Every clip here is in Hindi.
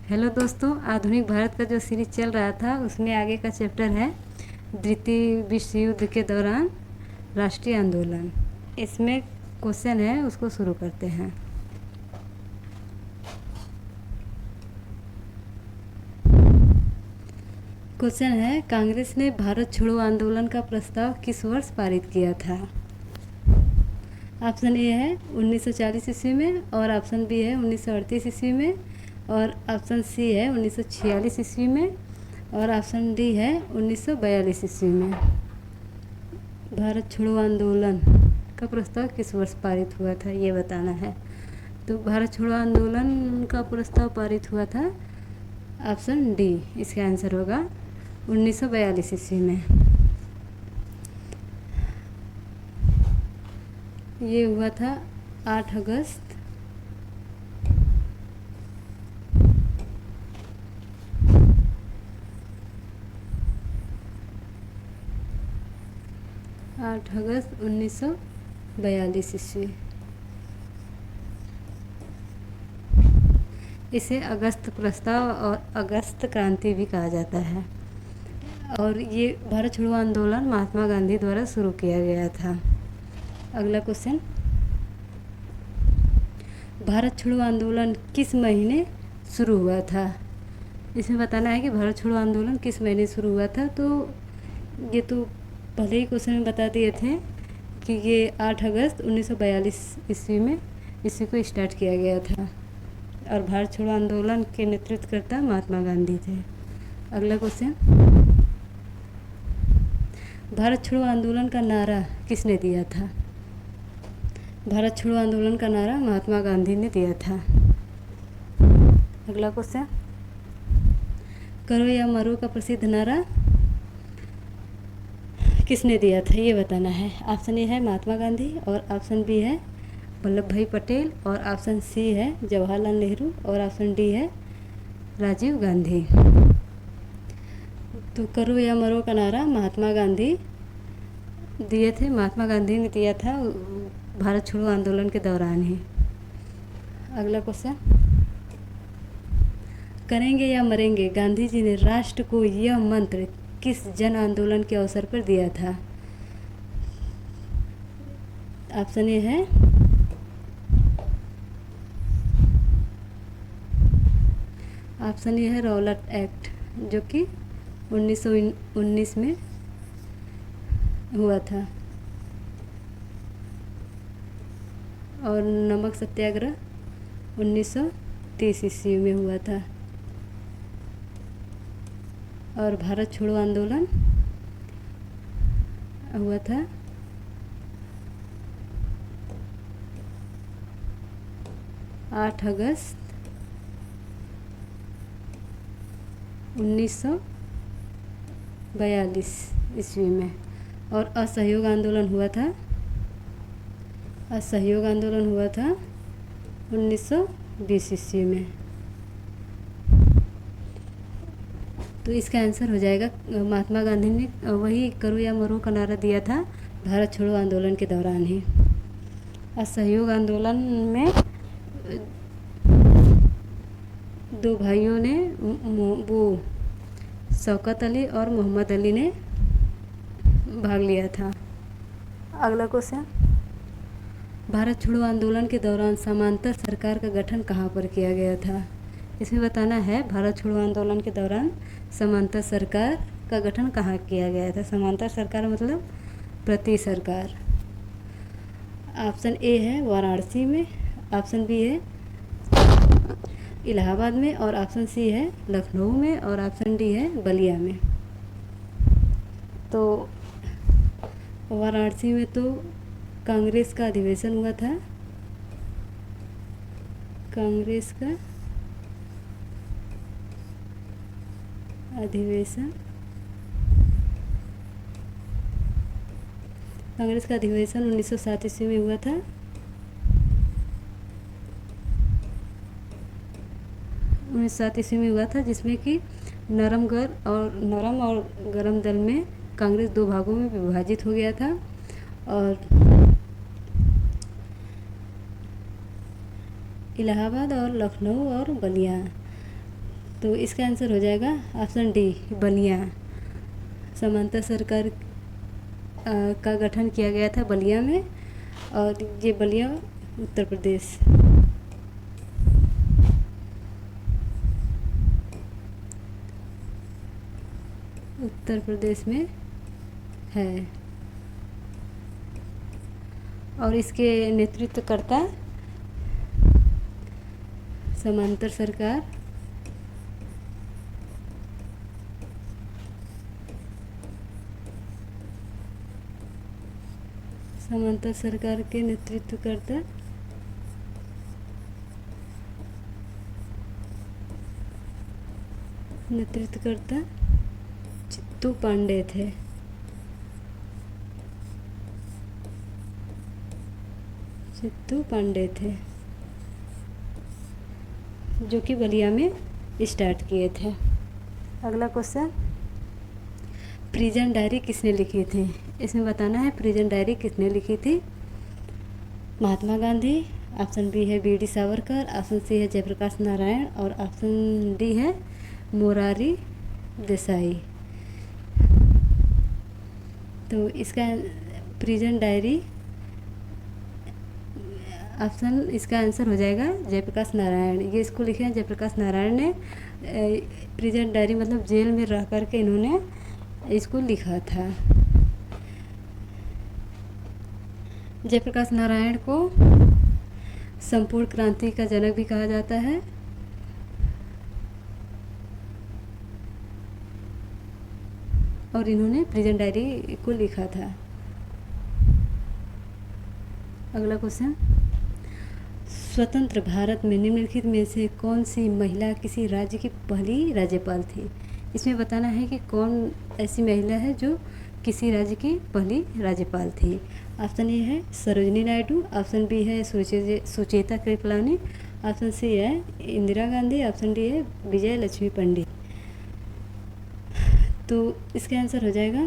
हेलो दोस्तों, आधुनिक भारत का जो सीरीज चल रहा था उसमें आगे का चैप्टर है द्वितीय विश्व युद्ध के दौरान राष्ट्रीय आंदोलन। इसमें क्वेश्चन है, उसको शुरू करते हैं। क्वेश्चन है, कांग्रेस ने भारत छोड़ो आंदोलन का प्रस्ताव किस वर्ष पारित किया था? ऑप्शन ए है 1940 ईस्वी में, और ऑप्शन बी है 1938 ईस्वी में, और ऑप्शन सी है 1946 ईस्वी में, और ऑप्शन डी है 1942 ईस्वी में। भारत छोड़ो आंदोलन का प्रस्ताव किस वर्ष पारित हुआ था, ये बताना है। तो भारत छोड़ो आंदोलन का प्रस्ताव पारित हुआ था, ऑप्शन डी इसका आंसर होगा 1942 ईस्वी में। ये हुआ था 8 अगस्त 1942 ईस्वी। इसे अगस्त प्रस्ताव और अगस्त क्रांति भी कहा जाता है। और ये भारत छोड़ो आंदोलन महात्मा गांधी द्वारा शुरू किया गया था। अगला क्वेश्चन, भारत छोड़ो आंदोलन किस महीने शुरू हुआ था? इसमें बताना है कि भारत छोड़ो आंदोलन किस महीने शुरू हुआ था। तो ये तो पहले ही क्वेश्चन में बता दिए थे कि ये 8 अगस्त 1942 ईस्वी में इसी को स्टार्ट किया गया था, और भारत छोड़ो आंदोलन के नेतृत्वकर्ता महात्मा गांधी थे। अगला क्वेश्चन, भारत छोड़ो आंदोलन का नारा किसने दिया था? भारत छोड़ो आंदोलन का नारा महात्मा गांधी ने दिया था। अगला क्वेश्चन, करो या मरो का प्रसिद्ध नारा किसने दिया था, ये बताना है। ऑप्शन ए है महात्मा गांधी, और ऑप्शन बी है वल्लभ भाई पटेल, और ऑप्शन सी है जवाहरलाल नेहरू, और ऑप्शन डी है राजीव गांधी। तो करो या मरो का नारा महात्मा गांधी दिए थे, महात्मा गांधी ने दिया था भारत छोड़ो आंदोलन के दौरान ही। अगला क्वेश्चन, करेंगे या मरेंगे गांधी जी ने राष्ट्र को यह मंत्र किस जन आंदोलन के अवसर पर दिया था? ऑप्शन ए है रॉलेट एक्ट, जो कि 1919 में हुआ था, और नमक सत्याग्रह 1930 ईस्वी में हुआ था, और भारत छोड़ो आंदोलन हुआ था 8 अगस्त 1942 ईस्वी में। और असहयोग आंदोलन हुआ था 1920 ईस्वी में। तो इसका आंसर हो जाएगा, महात्मा गांधी ने वही करो या मरो का नारा दिया था भारत छोड़ो आंदोलन के दौरान ही। असहयोग आंदोलन में दो भाइयों ने, वो शौकत अली और मोहम्मद अली ने भाग लिया था। अगला क्वेश्चन, भारत छोड़ो आंदोलन के दौरान समांतर सरकार का गठन कहाँ पर किया गया था? इसमें बताना है भारत छोड़ो आंदोलन के दौरान समांतर सरकार का गठन कहाँ किया गया था। समांतर सरकार मतलब प्रति सरकार। ऑप्शन ए है वाराणसी में, ऑप्शन बी है इलाहाबाद में, और ऑप्शन सी है लखनऊ में, और ऑप्शन डी है बलिया में। तो वाराणसी में तो कांग्रेस का अधिवेशन हुआ था, कांग्रेस का अधिवेशन 1907 ईस्वी में हुआ था। 1907 ईस्वी में हुआ था, जिसमें कि नरम और गरम दल में कांग्रेस दो भागों में विभाजित हो गया था, और इलाहाबाद और लखनऊ और बलिया तो इसका आंसर हो जाएगा ऑप्शन डी, बलिया। समांतर सरकार का गठन किया गया था बलिया में, और ये बलिया उत्तर प्रदेश। उत्तर प्रदेश में है। और इसके नेतृत्वकर्ता समांतर सरकार के नेतृत्वकर्ता चित्तू पांडे थे। जो कि बलिया में स्टार्ट किए थे। अगला क्वेश्चन, प्रिजन डायरी किसने लिखी थी? इसमें बताना है प्रिजन डायरी किसने लिखी थी। महात्मा गांधी, ऑप्शन बी है B D Savarkar, option C है जयप्रकाश नारायण, और ऑप्शन डी है मोरारी देसाई। तो इसका प्रिजन डायरी ऑप्शन, इसका आंसर हो जाएगा जयप्रकाश नारायण। ये इसको लिखे हैं जयप्रकाश नारायण ने। प्रिजन डायरी मतलब जेल में रह कर के इन्होंने इसको लिखा था। जयप्रकाश नारायण को संपूर्ण क्रांति का जनक भी कहा जाता है। और इन्होंने प्रिजन डायरी को लिखा था। अगला क्वेश्चन, स्वतंत्र भारत में निम्नलिखित में से कौन सी महिला किसी राज्य की पहली राज्यपाल थी? इसमें बताना है कि कौन ऐसी महिला है जो किसी राज्य की पहली राज्यपाल थी। ऑप्शन ए है सरोजिनी नायडू, ऑप्शन बी है सुचेता कृपलानी, ऑप्शन सी है इंदिरा गांधी, ऑप्शन डी है विजय लक्ष्मी पंडित। तो इसका आंसर हो जाएगा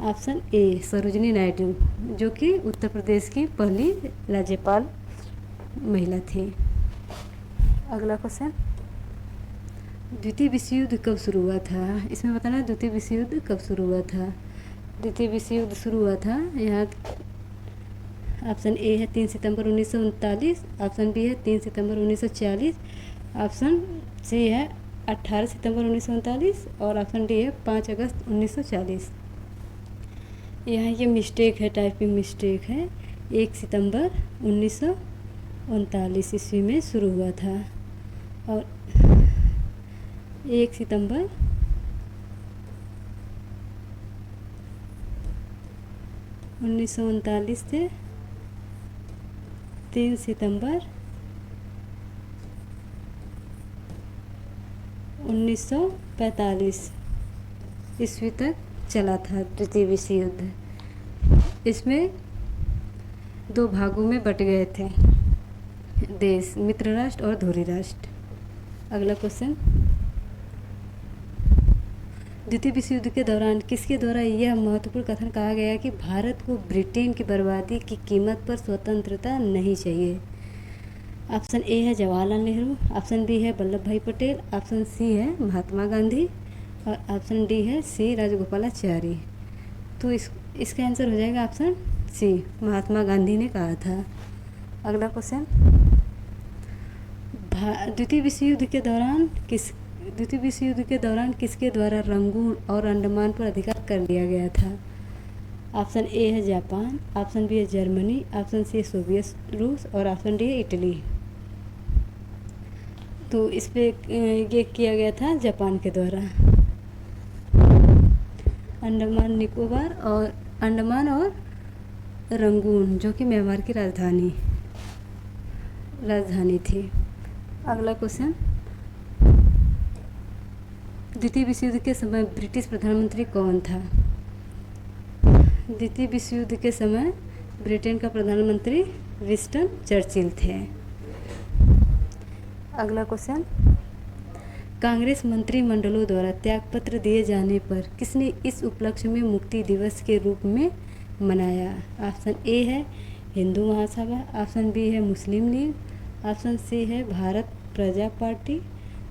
ऑप्शन ए, सरोजिनी नायडू, जो कि उत्तर प्रदेश की पहली राज्यपाल महिला थी। अगला क्वेश्चन, द्वितीय विश्व युद्ध कब शुरू हुआ था? इसमें बताना है द्वितीय विश्व युद्ध कब शुरू हुआ था। द्वितीय विश्व युद्ध शुरू हुआ था यहाँ, ऑप्शन ए है 3 सितंबर 1939, ऑप्शन बी है 3 सितंबर 1940, ऑप्शन सी है 18 सितंबर 1939, और ऑप्शन डी है 5 अगस्त 1940। यहाँ ये मिस्टेक है, टाइपिंग मिस्टेक है। 1 सितंबर 1939 ईस्वी में शुरू हुआ था, और 1 सितंबर 1939 से 3 सितंबर 1945 ईस्वी तक चला था द्वितीय विश्व युद्ध। इसमें 2 भागों में बट गए थे देश, मित्र राष्ट्र और धुरी राष्ट्र। अगला क्वेश्चन, द्वितीय विश्व युद्ध के दौरान किसके द्वारा यह महत्वपूर्ण कथन कहा गया कि भारत को ब्रिटेन की बर्बादी की कीमत पर स्वतंत्रता नहीं चाहिए? ऑप्शन ए है जवाहरलाल नेहरू, ऑप्शन बी है वल्लभ भाई पटेल, ऑप्शन सी है महात्मा गांधी, और ऑप्शन डी है सी राजगोपालाचारी। तो इसका आंसर हो जाएगा ऑप्शन सी, महात्मा गांधी ने कहा था। अगला क्वेश्चन, द्वितीय विश्व युद्ध के दौरान किसके द्वारा रंगून और अंडमान पर अधिकार कर लिया गया था? ऑप्शन ए है जापान, ऑप्शन बी है जर्मनी, ऑप्शन सी है सोवियत रूस, और ऑप्शन डी है इटली। तो इस पे ये किया गया था जापान के द्वारा। अंडमान और रंगून, जो कि म्यांमार की राजधानी थी। अगला क्वेश्चन, द्वितीय विश्व युद्ध के समय ब्रिटिश प्रधानमंत्री कौन था? द्वितीय विश्व युद्ध के समय ब्रिटेन का प्रधानमंत्री विंस्टन चर्चिल थे। अगला क्वेश्चन, कांग्रेस मंत्रिमंडलों द्वारा त्यागपत्र दिए जाने पर किसने इस उपलक्ष्य में मुक्ति दिवस के रूप में मनाया? ऑप्शन ए है हिंदू महासभा, ऑप्शन बी है मुस्लिम लीग, ऑप्शन सी है भारत प्रजा पार्टी,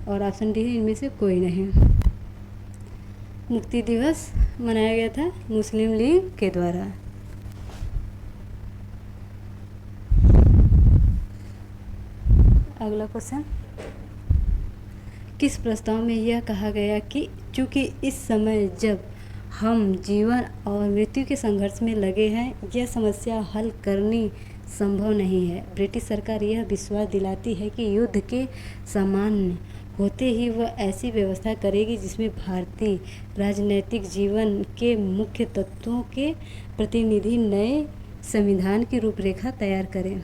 और ऑप्शन डी है इनमें से कोई नहीं। मुक्ति दिवस मनाया गया था मुस्लिम लीग के द्वारा। अगला क्वेश्चन, किस प्रस्ताव में यह कहा गया कि चूँकि इस समय जब हम जीवन और मृत्यु के संघर्ष में लगे हैं, यह समस्या हल करनी संभव नहीं है। ब्रिटिश सरकार यह विश्वास दिलाती है कि युद्ध के सामान्य होते ही वह ऐसी व्यवस्था करेगी जिसमें भारतीय राजनीतिक जीवन के मुख्य तत्वों के प्रतिनिधि नए संविधान की रूपरेखा तैयार करें।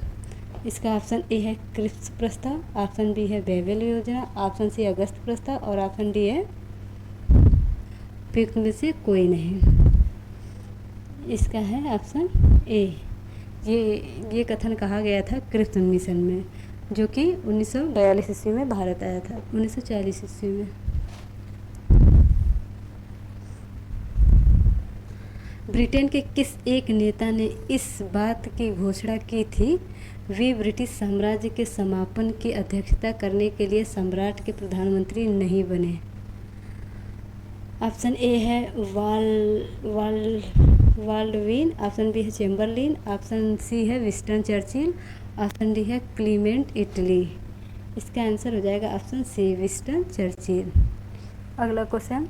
इसका ऑप्शन ए है क्रिप्स प्रस्ताव, ऑप्शन बी है वेवेल योजना, ऑप्शन सी अगस्त प्रस्ताव और ऑप्शन डी है उपयुक्त में से कोई नहीं। इसका है ऑप्शन ए। ये कथन कहा गया था क्रिप्स मिशन में, जो कि 1942 ईस्वी में भारत आया था, 1940 ईस्वी में। ब्रिटेन के किस एक नेता ने इस बात की घोषणा की थी वे ब्रिटिश साम्राज्य के समापन की अध्यक्षता करने के लिए सम्राट के प्रधानमंत्री नहीं बने? ऑप्शन ए है बाल्डविन, ऑप्शन बी है चैम्बरलिन, ऑप्शन सी है विंस्टन चर्चिल, ऑप्शन डी है क्लीमेंट इटली। इसका आंसर हो जाएगा ऑप्शन सी विंस्टन चर्चिल। अगला क्वेश्चन,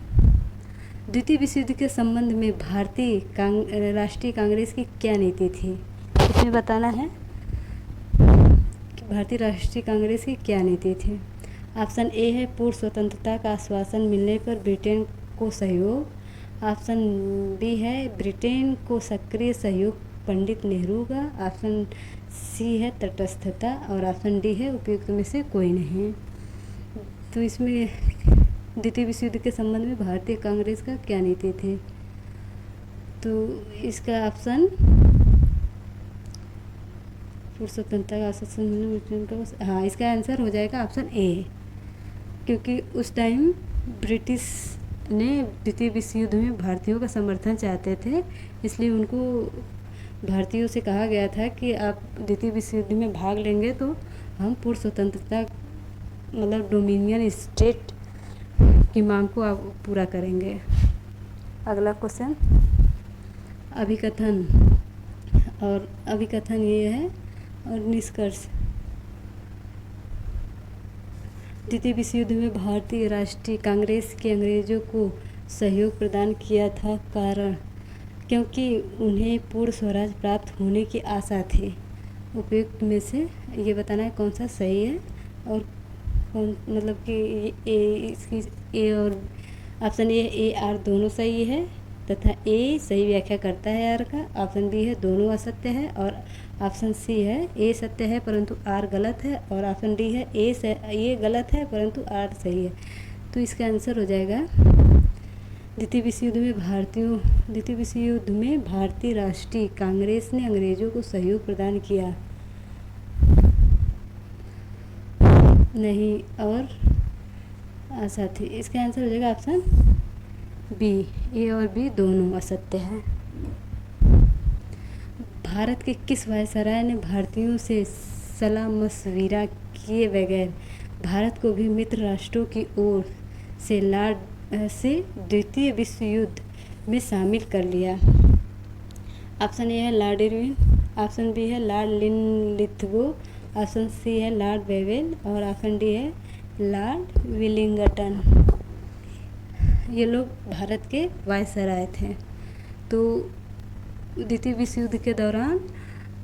द्वितीय विश्व युद्ध के संबंध में भारतीय राष्ट्रीय कांग्रेस की क्या नीति थी? इसमें बताना है कि भारतीय राष्ट्रीय कांग्रेस की क्या नीति थी। ऑप्शन ए है पूर्ण स्वतंत्रता का आश्वासन मिलने पर ब्रिटेन को सहयोग, ऑप्शन बी है ब्रिटेन को सक्रिय सहयोग पंडित नेहरू का, ऑप्शन सी है तटस्थता और ऑप्शन डी है उपयुक्त में से कोई नहीं। तो इसमें द्वितीय विश्व युद्ध के संबंध में भारतीय कांग्रेस का क्या नीति थी? तो इसका ऑप्शन पूर्ण स्वतंत्रता का आश्वासन मिलने ब्रिटेन को, हाँ, इसका आंसर हो जाएगा ऑप्शन ए, क्योंकि उस टाइम ब्रिटिश ने द्वितीय विश्व युद्ध में भारतीयों का समर्थन चाहते थे, इसलिए उनको भारतीयों से कहा गया था कि आप द्वितीय विश्व युद्ध में भाग लेंगे तो हम पूर्ण स्वतंत्रता मतलब डोमिनियन स्टेट की मांग को आप पूरा करेंगे। अगला क्वेश्चन, अभिकथन ये है और निष्कर्ष। द्वितीय विश्व युद्ध में भारतीय राष्ट्रीय कांग्रेस के अंग्रेज़ों को सहयोग प्रदान किया था, कारण क्योंकि उन्हें पूर्ण स्वराज प्राप्त होने की आशा थी। उपयुक्त में से ये बताना है कौन सा सही है और कौन, मतलब कि इसकी ए और ऑप्शन ए आर दोनों सही है तथा ए सही व्याख्या करता है आर का, ऑप्शन बी है दोनों असत्य है और ऑप्शन सी है ए सत्य है परंतु आर गलत है और ऑप्शन डी है ए गलत है परंतु आर सही है। तो इसका आंसर हो जाएगा द्वितीय विश्व युद्ध में भारतीय राष्ट्रीय कांग्रेस ने अंग्रेज़ों को सहयोग प्रदान किया नहीं और आशा थी। इसका आंसर हो जाएगा ऑप्शन बी, ए और बी दोनों असत्य है। भारत के किस वायसराय ने भारतीयों से सलाह मशविरा किए बगैर भारत को भी मित्र राष्ट्रों की ओर से द्वितीय विश्व युद्ध में शामिल कर लिया? ऑप्शन ए है लॉर्ड इरविन, ऑप्शन बी है लॉर्ड लिनलिथगो, ऑप्शन सी है लॉर्ड वेवेल और ऑप्शन डी है लॉर्ड विलिंगटन। ये लोग भारत के वायसराय थे। तो द्वितीय विश्व युद्ध के दौरान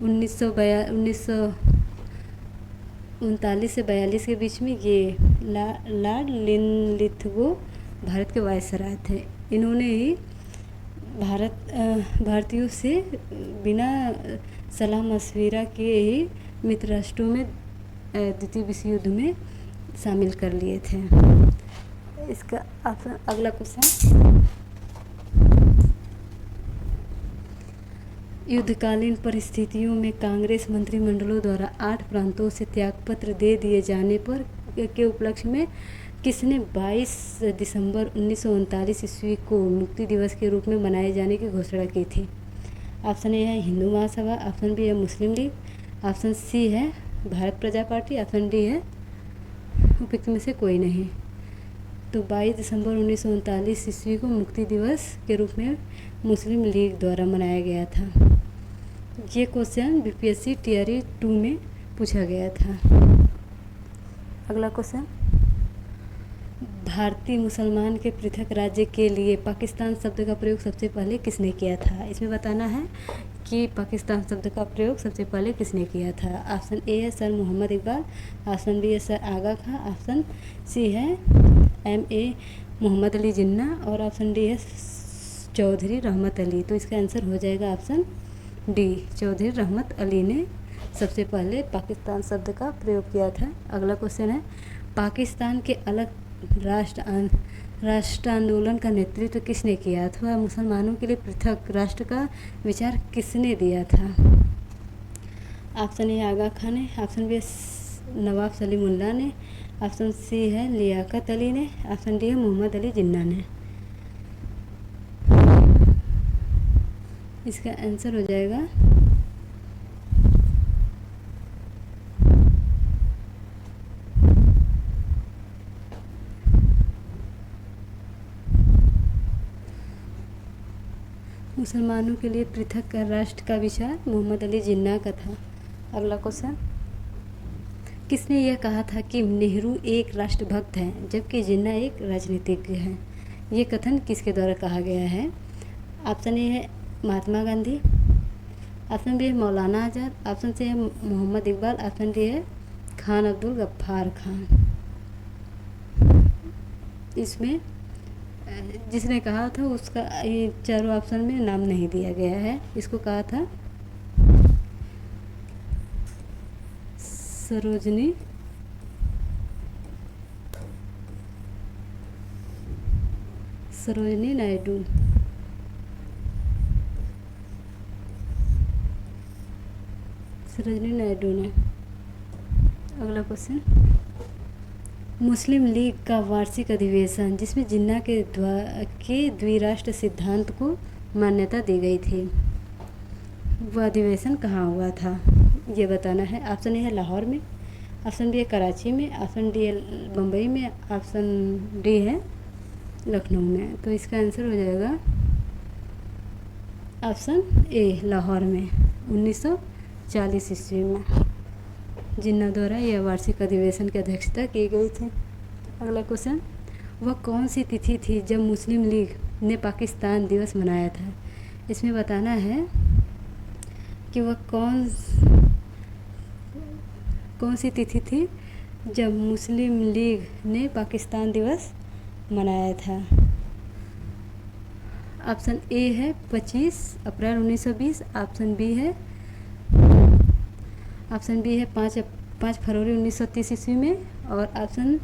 1939 से 42 के बीच में ये लॉर्ड लिनलिथगो भारत के वायसराय थे। इन्होंने ही भारतीयों से बिना सलाह मशविरा किए ही मित्र राष्ट्रों में द्वितीय विश्व युद्ध में शामिल कर लिए थे। इसका अगला क्वेश्चन, युद्धकालीन परिस्थितियों में कांग्रेस मंत्रिमंडलों द्वारा 8 प्रांतों से त्यागपत्र दे दिए जाने पर के उपलक्ष्य में किसने 22 दिसंबर 1939 ईस्वी को मुक्ति दिवस के रूप में मनाए जाने की घोषणा की थी? ऑप्शन ए है हिंदू महासभा, ऑप्शन बी है मुस्लिम लीग, ऑप्शन सी है भारत प्रजा पार्टी, ऑप्शन डी है उपयुक्त में से कोई नहीं। तो 22 दिसंबर 1939 ईस्वी को मुक्ति दिवस के रूप में मुस्लिम लीग द्वारा मनाया गया था। ये क्वेश्चन बीपीएससी टीआरई 2 में पूछा गया था। अगला क्वेश्चन, भारतीय मुसलमान के पृथक राज्य के लिए पाकिस्तान शब्द का प्रयोग सबसे पहले किसने किया था? इसमें बताना है कि पाकिस्तान शब्द का प्रयोग सबसे पहले किसने किया था। ऑप्शन ए है sir Mohammad Iqbal, option B है sir Aga Khan, option C है MA मोहम्मद अली जिन्ना और ऑप्शन डी है चौधरी रहमत अली। तो इसका आंसर हो जाएगा ऑप्शन डी, चौधरी रहमत अली ने सबसे पहले पाकिस्तान शब्द का प्रयोग किया था। अगला क्वेश्चन है, पाकिस्तान के अलग राष्ट्र आंदोलन का नेतृत्व किसने किया अथवा मुसलमानों के लिए पृथक राष्ट्र का विचार किसने दिया था? ऑप्शन ए आगा खान ने, ऑप्शन बी नवाब सलीमुल्लाह ने, ऑप्शन सी है लियाकत अली ने, ऑप्शन डी है मोहम्मद अली जिन्ना ने। इसका आंसर हो जाएगा मुसलमानों के लिए पृथक राष्ट्र का विचार मोहम्मद अली जिन्ना का था। अगला क्वेश्चन, किसने यह कहा था कि नेहरू एक राष्ट्रभक्त हैं जबकि जिन्ना एक राजनीतिज्ञ हैं? ये कथन किसके द्वारा कहा गया है? ऑप्शन ए है महात्मा गांधी, ऑप्शन बी है मौलाना आज़ाद, ऑप्शन सी है मोहम्मद इकबाल, ऑप्शन डी है खान अब्दुल गफ्फार खान। इसमें जिसने कहा था उसका ये चारों ऑप्शन में नाम नहीं दिया गया है। इसको कहा था सरोजनी नायडू। सरोजनी नायडू ने। अगला क्वेश्चन, मुस्लिम लीग का वार्षिक अधिवेशन जिसमें जिन्ना के द्विराष्ट्र सिद्धांत को मान्यता दी गई थी, वह अधिवेशन कहाँ हुआ था? ये बताना है। ऑप्शन ए है लाहौर में, ऑप्शन बी है कराची में, ऑप्शन डी है बम्बई में, ऑप्शन डी है लखनऊ में। तो इसका आंसर हो जाएगा ऑप्शन ए लाहौर में 1940 ईस्वी में जिन्ना द्वारा यह वार्षिक अधिवेशन की अध्यक्षता की गई थी। अगला क्वेश्चन, वह कौन सी तिथि थी जब मुस्लिम लीग ने पाकिस्तान दिवस मनाया था? इसमें बताना है कि वह कौन सी तिथि थी जब मुस्लिम लीग ने पाकिस्तान दिवस मनाया था। ऑप्शन ए है 25 अप्रैल 1920, ऑप्शन बी है 5 फरवरी 1930 ईस्वी में और ऑप्शन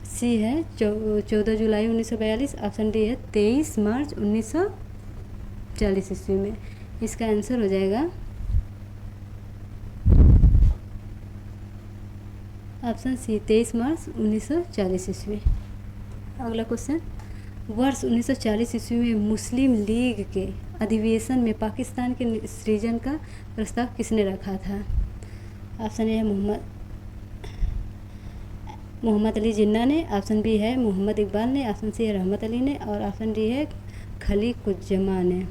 सी है 14 जुलाई 1942, ऑप्शन डी है 23 मार्च 1940 ईस्वी में। इसका आंसर हो जाएगा ऑप्शन सी 23 मार्च 1940 ईस्वी। अगला क्वेश्चन, वर्ष 1940 ईस्वी में मुस्लिम लीग के अधिवेशन में पाकिस्तान के सृजन का प्रस्ताव किसने रखा था? ऑप्शन ए है मोहम्मद अली जिन्ना ने, ऑप्शन बी है मोहम्मद इकबाल ने, ऑप्शन सी है रहमत अली ने और ऑप्शन डी है खलीकुज्जमा ने।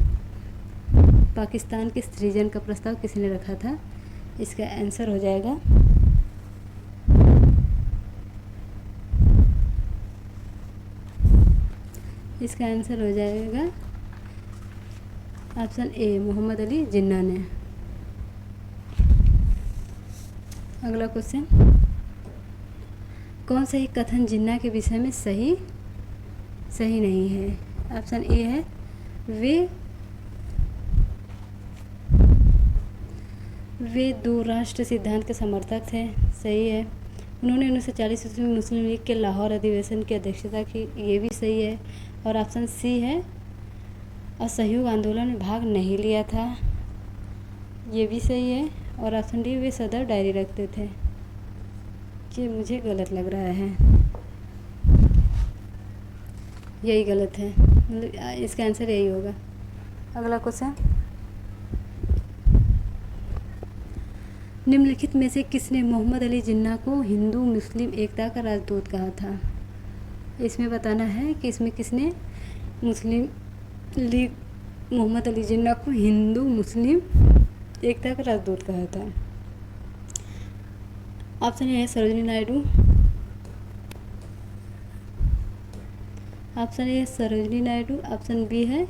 पाकिस्तान के सृजन का प्रस्ताव किसने रखा था? इसका आंसर हो जाएगा ऑप्शन ए मोहम्मद अली जिन्ना ने। अगला क्वेश्चन, कौन सा ही कथन जिन्ना के विषय में सही नहीं है? ऑप्शन ए है वे दो राष्ट्र सिद्धांत के समर्थक थे, सही है। उन्होंने 1940 ईस्वी में मुस्लिम लीग के लाहौर अधिवेशन की अध्यक्षता की, ये भी सही है। और ऑप्शन सी है असहयोग आंदोलन में भाग नहीं लिया था, ये भी सही है। और ऑप्शन डी वे सदर डायरी रखते थे, ये मुझे गलत लग रहा है, यही गलत है, मतलब इसका आंसर यही होगा। अगला क्वेश्चन, निम्नलिखित में से किसने मोहम्मद अली जिन्ना को हिंदू मुस्लिम एकता का राजदूत कहा था? इसमें बताना है कि इसमें किसने मुस्लिम लीग मोहम्मद अली जिन्ना को हिंदू मुस्लिम एकता का राजदूत कहा था। ऑप्शन ए है सरोजिनी नायडू, ऑप्शन ए है सरोजिनी नायडू, ऑप्शन बी है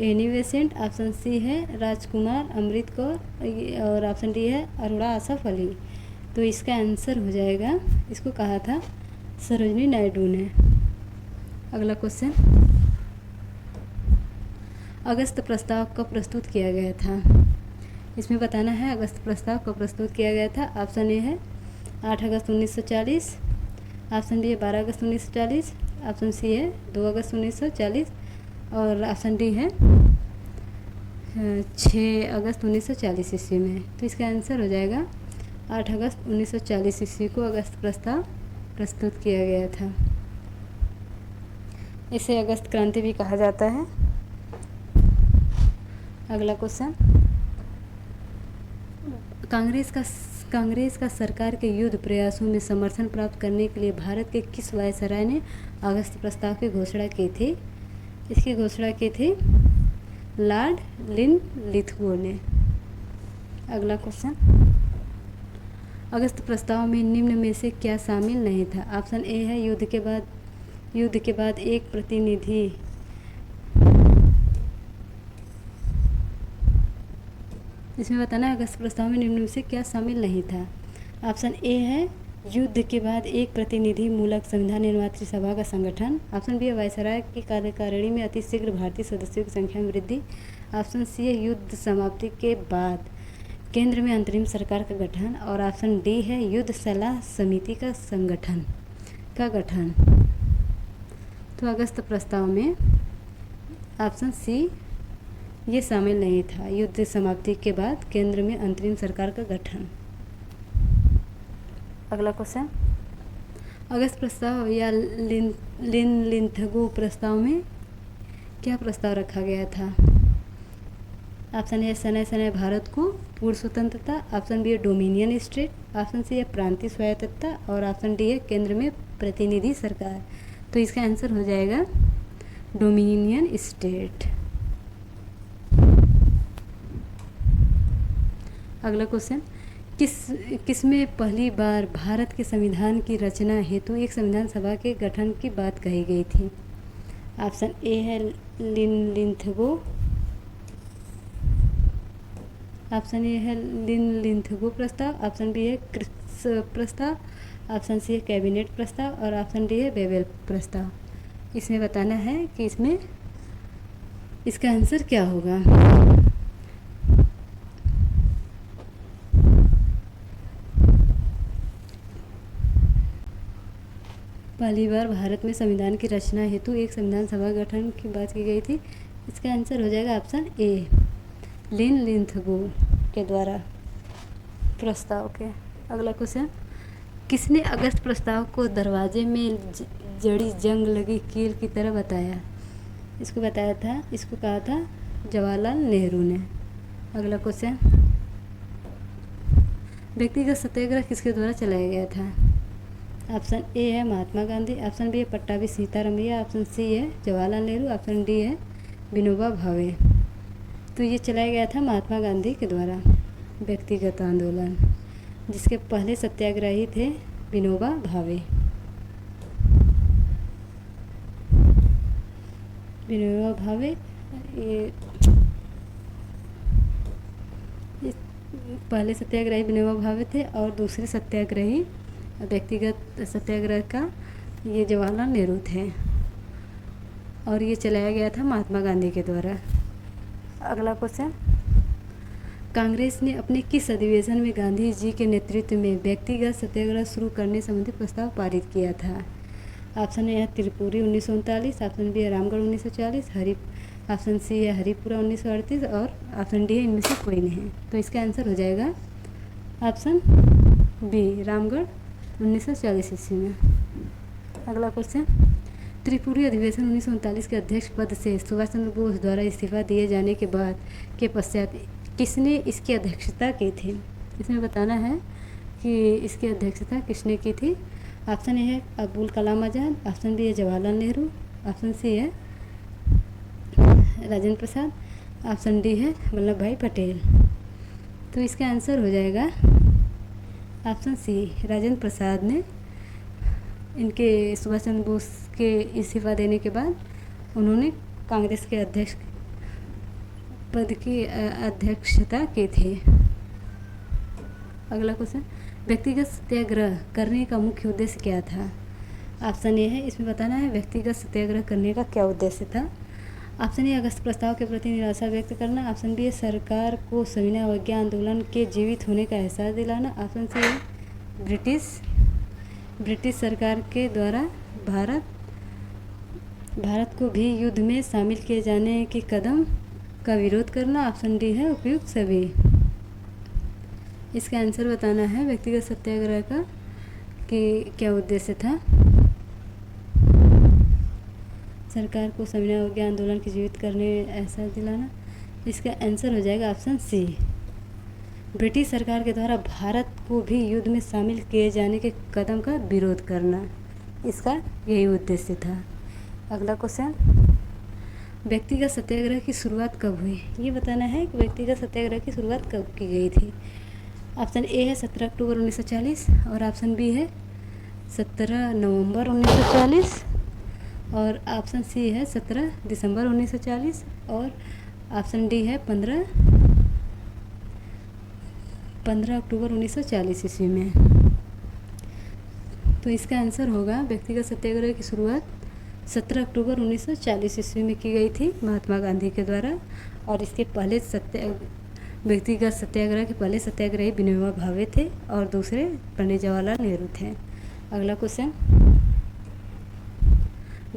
एनी बेसेंट, ऑप्शन सी है राजकुमार अमृत कौर और ऑप्शन डी है अरोड़ा आसफ अली। तो इसका आंसर हो जाएगा, इसको कहा था सरोजिनी नायडू ने। अगला क्वेश्चन, अगस्त प्रस्ताव कब प्रस्तुत किया गया था? इसमें बताना है अगस्त प्रस्ताव कब प्रस्तुत किया गया था। ऑप्शन ए है 8 अगस्त 1940, ऑप्शन बी है 12 अगस्त 1940, ऑप्शन सी है 2 अगस्त 1940 और ऑप्शन डी है 6 अगस्त 1940 ईस्वी में। तो इसका आंसर हो जाएगा 8 अगस्त 1940 ईस्वी को अगस्त प्रस्ताव प्रस्तुत किया गया था। इसे अगस्त क्रांति भी कहा जाता है। अगला क्वेश्चन, कांग्रेस का सरकार के युद्ध प्रयासों में समर्थन प्राप्त करने के लिए भारत के किस वायसराय ने अगस्त प्रस्ताव की घोषणा की थी? इसकी घोषणा की थी लॉर्ड लिनलिथगो ने। अगला क्वेश्चन, अगस्त प्रस्ताव में निम्न में से क्या शामिल नहीं था? ऑप्शन ए है युद्ध के बाद एक प्रतिनिधि इसमें बताना है अगस्त प्रस्ताव में निम्न में से क्या शामिल नहीं था। ऑप्शन ए है युद्ध के बाद एक प्रतिनिधि मूलक संविधान निर्मात्री सभा का संगठन, ऑप्शन बी है वायसराय की कार्यकारिणी में अति शीघ्र भारतीय सदस्यों की संख्या में वृद्धि, ऑप्शन सी है युद्ध समाप्ति के बाद केंद्र में अंतरिम सरकार का गठन और ऑप्शन डी है युद्ध सलाह समिति का गठन। तो अगस्त प्रस्ताव में ऑप्शन सी ये शामिल नहीं था, युद्ध समाप्ति के बाद केंद्र में अंतरिम सरकार का गठन। अगला क्वेश्चन, अगस्त प्रस्ताव या लिनलिथगो प्रस्ताव में क्या प्रस्ताव रखा गया था? ऑप्शन ए सने सने भारत को पूर्ण स्वतंत्रता, ऑप्शन बी है डोमिनियन स्टेट, ऑप्शन सी है प्रांतीय स्वायत्तता और ऑप्शन डी है केंद्र में प्रतिनिधि सरकार। तो इसका आंसर हो जाएगा डोमिनियन स्टेट। अगला क्वेश्चन, किसमें पहली बार भारत के संविधान की रचना हेतु एक संविधान सभा के गठन की बात कही गई थी? ऑप्शन ए है लिनलिथगो, ऑप्शन ए है लिनलिथगो प्रस्ताव, ऑप्शन बी है क्रिप्स प्रस्ताव, ऑप्शन सी है कैबिनेट प्रस्ताव और ऑप्शन डी है बेबेल प्रस्ताव। इसमें बताना है कि इसमें इसका आंसर क्या होगा। पहली बार भारत में संविधान की रचना हेतु एक संविधान सभा गठन की बात की गई थी। इसका आंसर हो जाएगा ऑप्शन ए लिनलिथगो के द्वारा प्रस्ताव के। अगला क्वेश्चन, किसने अगस्त प्रस्ताव को दरवाजे में जड़ी जंग लगी कील की तरह बताया? इसको कहा था जवाहरलाल नेहरू ने। अगला क्वेश्चन, व्यक्तिगत सत्याग्रह किसके द्वारा चलाया गया था? ऑप्शन ए है महात्मा गांधी, ऑप्शन बी है पट्टाभी सीतारामैया, ऑप्शन सी है जवाहरलाल नेहरू, ऑप्शन डी है विनोबा भावे। तो ये चलाया गया था महात्मा गांधी के द्वारा व्यक्तिगत आंदोलन, जिसके पहले सत्याग्रही थे विनोबा भावे। ये पहले सत्याग्रही विनोबा भावे थे और दूसरे सत्याग्रही व्यक्तिगत सत्याग्रह का ये जवाहरलाल नेहरू थे और ये चलाया गया था महात्मा गांधी के द्वारा। अगला क्वेश्चन, कांग्रेस ने अपने किस अधिवेशन में गांधी जी के नेतृत्व में व्यक्तिगत सत्याग्रह शुरू करने संबंधी प्रस्ताव पारित किया था? ऑप्शन ए है त्रिपुरी 1939, ऑप्शन बी है रामगढ़ 1940, ऑप्शन सी है हरिपुरा 1938 और ऑप्शन डी है इनमें से कोई नहीं। तो इसका आंसर हो जाएगा ऑप्शन बी रामगढ़ 1940 ईस्वी में। अगला क्वेश्चन, त्रिपुरी अधिवेशन 1939 के अध्यक्ष पद से सुभाष चंद्र बोस द्वारा इस्तीफा दिए जाने के बाद के पश्चात किसने इसकी अध्यक्षता की थी? इसमें बताना है कि इसकी अध्यक्षता किसने की थी। ऑप्शन ए है अब्दुल कलाम आज़ाद, ऑप्शन बी है जवाहरलाल नेहरू, ऑप्शन सी है राजेंद्र प्रसाद, ऑप्शन डी है वल्लभ भाई पटेल। तो इसका आंसर हो जाएगा ऑप्शन सी, राजेंद्र प्रसाद ने इनके सुभाष चंद्र बोस के इस्तीफा देने के बाद उन्होंने कांग्रेस के अध्यक्ष पद की अध्यक्षता की थी। अगला क्वेश्चन, व्यक्तिगत सत्याग्रह करने का मुख्य उद्देश्य क्या था। ऑप्शन ए है, इसमें बताना है व्यक्तिगत सत्याग्रह करने का क्या उद्देश्य था। ऑप्शन ए अगस्त प्रस्ताव के प्रति निराशा व्यक्त करना, ऑप्शन बी है सरकार को सविनय अवज्ञा आंदोलन के जीवित होने का एहसास दिलाना, ऑप्शन सी है ब्रिटिश सरकार के द्वारा भारत को भी युद्ध में शामिल किए जाने के कदम का विरोध करना, ऑप्शन डी है उपयुक्त सभी। इसका आंसर बताना है व्यक्तिगत सत्याग्रह का कि क्या उद्देश्य था। सरकार को सविनय अवज्ञा आंदोलन के जीवित करने एहसास दिलाना। इसका आंसर हो जाएगा ऑप्शन सी, ब्रिटिश सरकार के द्वारा भारत को भी युद्ध में शामिल किए जाने के कदम का विरोध करना, इसका यही उद्देश्य था। अगला क्वेश्चन, व्यक्तिगत सत्याग्रह की शुरुआत कब हुई, ये बताना है कि व्यक्तिगत सत्याग्रह की शुरुआत कब की गई थी। ऑप्शन ए है 17 अक्टूबर 1940 और ऑप्शन बी है 17 नवंबर 1940 और ऑप्शन सी है 17 दिसंबर 1940 और ऑप्शन डी है 15 अक्टूबर 1940 ईस्वी में। तो इसका आंसर होगा व्यक्तिगत सत्याग्रह की शुरुआत 17 अक्टूबर 1940 ईस्वी में की गई थी महात्मा गांधी के द्वारा और इसके पहले व्यक्तिगत सत्याग्रह के पहले सत्याग्रही विनोबा भावे थे और दूसरे पंडित जवाहरलाल नेहरू थे। अगला क्वेश्चन,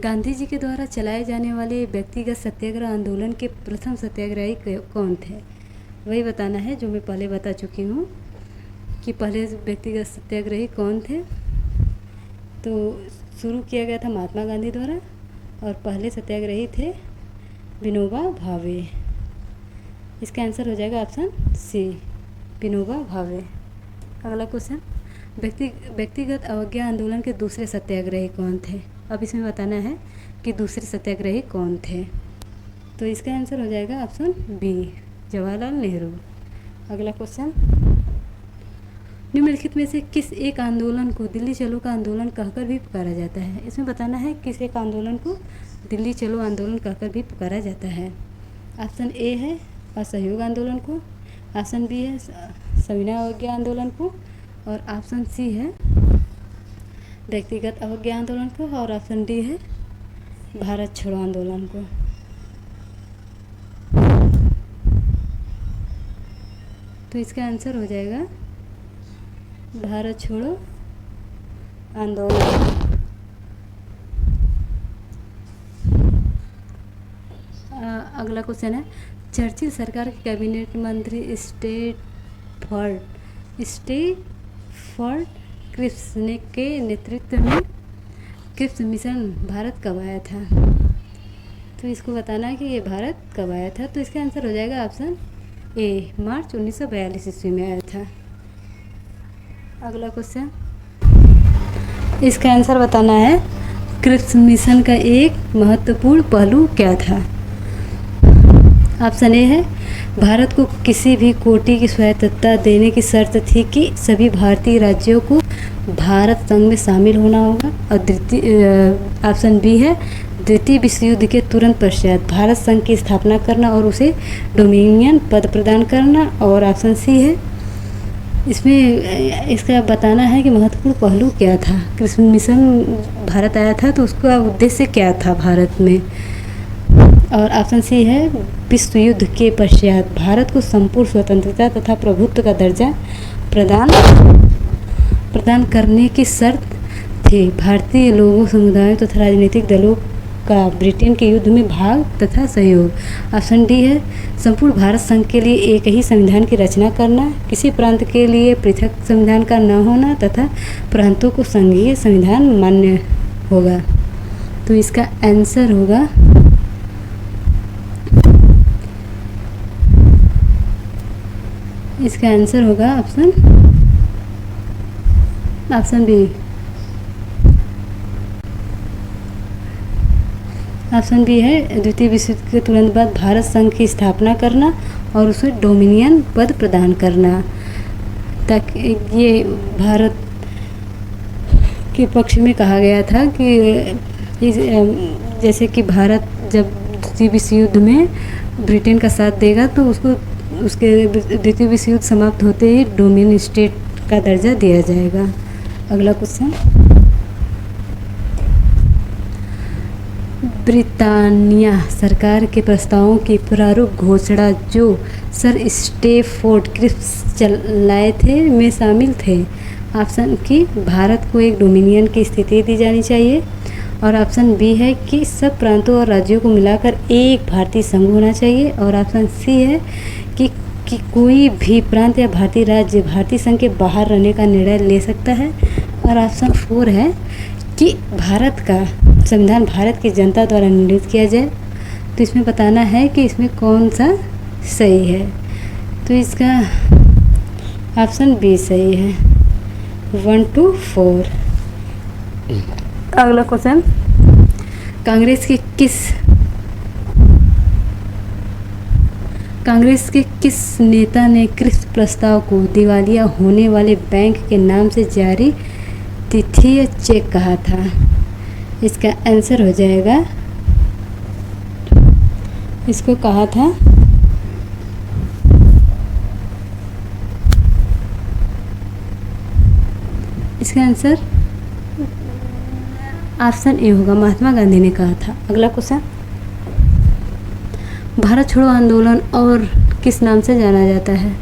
गांधी जी के द्वारा चलाए जाने वाले व्यक्तिगत सत्याग्रह आंदोलन के प्रथम सत्याग्रही कौन थे, वही बताना है जो मैं पहले बता चुकी हूँ कि पहले व्यक्तिगत सत्याग्रही कौन थे। तो शुरू किया गया था महात्मा गांधी द्वारा और पहले सत्याग्रही थे विनोबा भावे। इसका आंसर हो जाएगा ऑप्शन सी, विनोबा भावे। अगला क्वेश्चन, व्यक्तिगत अवज्ञा आंदोलन के दूसरे सत्याग्रही कौन थे। अब इसमें बताना है कि दूसरे सत्याग्रही कौन थे। तो इसका आंसर हो जाएगा ऑप्शन बी, जवाहरलाल नेहरू। अगला क्वेश्चन, निम्नलिखित में से किस एक आंदोलन को दिल्ली चलो का आंदोलन कहकर भी पुकारा जाता है। इसमें बताना है किस एक आंदोलन को दिल्ली चलो आंदोलन कहकर भी पुकारा जाता है। ऑप्शन ए है असहयोग आंदोलन को, ऑप्शन बी है सविनय अवज्ञा आंदोलन को और ऑप्शन सी है व्यक्तिगत अवज्ञा आंदोलन को और ऑप्शन डी है भारत छोड़ो आंदोलन को। तो इसका आंसर हो जाएगा भारत छोड़ो आंदोलन। अगला क्वेश्चन है, चर्चिल सरकार के कैबिनेट मंत्री स्टेटफोर्ड क्रिप्स के नेतृत्व में क्रिप्स मिशन भारत कब आया था। तो इसको बताना है कि ये भारत कब आया था। तो इसका आंसर हो जाएगा ऑप्शन ए, मार्च 1942 ईस्वी में आया था। अगला क्वेश्चन, इसका आंसर बताना है क्रिप्स मिशन का एक महत्वपूर्ण पहलू क्या था। ऑप्शन ए है भारत को किसी भी कोटि की स्वायत्तता देने की शर्त थी कि सभी भारतीय राज्यों को भारत संघ में शामिल होना होगा और ऑप्शन बी है द्वितीय विश्व युद्ध के तुरंत पश्चात भारत संघ की स्थापना करना और उसे डोमिनियन पद प्रदान करना और ऑप्शन सी है इसमें इसका बताना है कि महत्वपूर्ण पहलू क्या था। क्रिप्स मिशन भारत आया था तो उसका उद्देश्य क्या था भारत में और ऑप्शन सी है विश्व युद्ध के पश्चात भारत को संपूर्ण स्वतंत्रता तथा प्रभुत्व का दर्जा प्रदान करने की शर्त थी। भारतीय लोगों समुदायों तथा राजनीतिक दलों का ब्रिटेन के युद्ध में भाग तथा सहयोग। ऑप्शन डी है संपूर्ण भारत संघ के लिए एक ही संविधान की रचना करना, किसी प्रांत के लिए पृथक संविधान का न होना तथा प्रांतों को संघीय संविधान मान्य होगा। तो इसका आंसर होगा इसका आंसर होगा ऑप्शन बी। ऑप्शन बी है द्वितीय विश्व युद्ध के तुरंत बाद भारत संघ की स्थापना करना और उसे डोमिनियन पद प्रदान करना, ताकि ये भारत के पक्ष में कहा गया था कि जैसे कि भारत जब द्वितीय विश्व युद्ध में ब्रिटेन का साथ देगा तो उसको उसके द्वितीय विश्व युद्ध समाप्त होते ही डोमिनियन स्टेट का दर्जा दिया जाएगा। अगला क्वेश्चन, ब्रिटानिया सरकार के प्रस्तावों की प्रारूप घोषणा जो सर स्टैफोर्ड क्रिप्स लाए थे में शामिल थे। ऑप्शन की भारत को एक डोमिनियन की स्थिति दी जानी चाहिए, और ऑप्शन बी है कि सब प्रांतों और राज्यों को मिलाकर एक भारतीय संघ होना चाहिए, और ऑप्शन सी है कि कोई भी प्रांत या भारतीय राज्य भारतीय संघ के बाहर रहने का निर्णय ले सकता है, और ऑप्शन 4 है कि भारत का संविधान भारत की जनता द्वारा निर्णित किया जाए। तो इसमें बताना है कि इसमें कौन सा सही है। तो इसका ऑप्शन बी सही है, 1 to 4। अगला क्वेश्चन, कांग्रेस के किस नेता ने क्रिप्स प्रस्ताव को दिवालिया होने वाले बैंक के नाम से जारी तिथि चेक कहा था। इसका आंसर हो जाएगा, इसको कहा था इसका आंसर ऑप्शन ए होगा, महात्मा गांधी ने कहा था। अगला क्वेश्चन, भारत छोड़ो आंदोलन और किस नाम से जाना जाता है।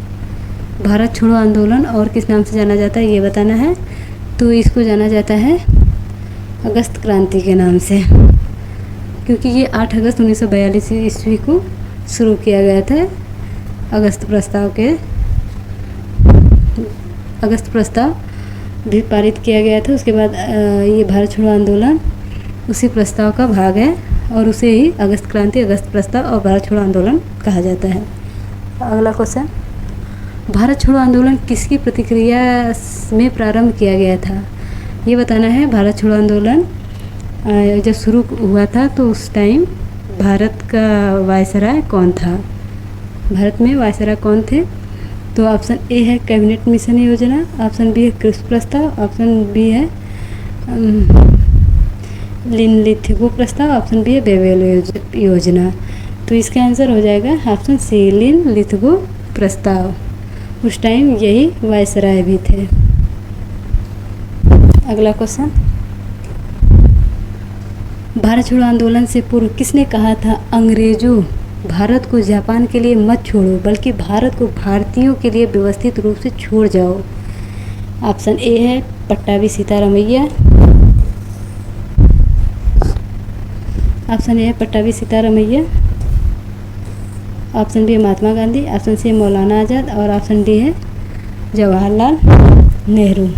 भारत छोड़ो आंदोलन और किस नाम से जाना जाता है ये बताना है। तो इसको जाना जाता है अगस्त क्रांति के नाम से, क्योंकि ये 8 अगस्त 1942 ईस्वी को शुरू किया गया था। अगस्त प्रस्ताव भी पारित किया गया था। उसके बाद ये भारत छोड़ो आंदोलन उसी प्रस्ताव का भाग है, और उसे ही अगस्त क्रांति, अगस्त प्रस्ताव और भारत छोड़ो आंदोलन कहा जाता है। अगला क्वेश्चन, भारत छोड़ो आंदोलन किसकी प्रतिक्रिया में प्रारंभ किया गया था ये बताना है। भारत छोड़ो आंदोलन जब शुरू हुआ था तो उस टाइम भारत का वायसराय कौन था, भारत में वायसराय कौन थे। तो ऑप्शन ए है कैबिनेट मिशन योजना, ऑप्शन बी है क्रिप्स प्रस्ताव, ऑप्शन बी है लिनलिथिगो प्रस्ताव, ऑप्शन बी है बेवेल योजना। तो इसका आंसर हो जाएगा ऑप्शन सी, लिनलिथिगो प्रस्ताव। उस टाइम यही वायसराय भी थे। अगला क्वेश्चन, भारत छोड़ो आंदोलन से पूर्व किसने कहा था अंग्रेजों भारत को जापान के लिए मत छोड़ो बल्कि भारत को भारतीयों के लिए व्यवस्थित रूप से छोड़ जाओ। ऑप्शन ए है पट्टाभी सीतारामैया, ऑप्शन ए है पट्टाभी सीतारामैया, ऑप्शन बी है महात्मा गांधी, ऑप्शन सी है मौलाना आज़ाद, और ऑप्शन डी है जवाहरलाल नेहरू।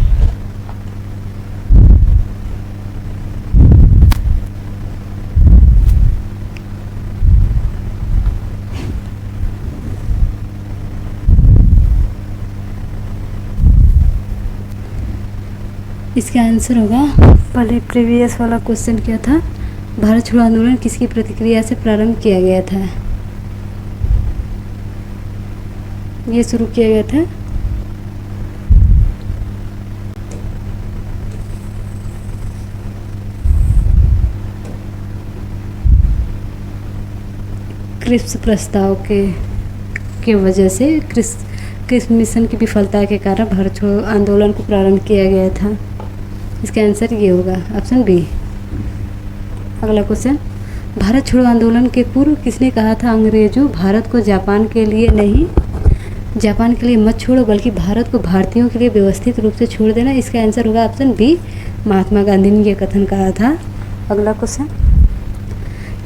इसका आंसर होगा, पहले प्रीवियस वाला क्वेश्चन क्या था, भारत छोड़ो आंदोलन किसकी प्रतिक्रिया से प्रारंभ किया गया था। ये शुरू किया गया था क्रिप्स प्रस्ताव के वजह से, क्रिप्स मिशन की विफलता के कारण भारत छोड़ो आंदोलन को प्रारंभ किया गया था। इसका आंसर ये होगा ऑप्शन बी। अगला क्वेश्चन, भारत छोड़ो आंदोलन के पूर्व किसने कहा था अंग्रेजों भारत को जापान के लिए मत छोड़ो बल्कि भारत को भारतीयों के लिए व्यवस्थित रूप से छोड़ देना। इसका आंसर होगा ऑप्शन बी, महात्मा गांधी ने यह कथन कहा था। अगला क्वेश्चन,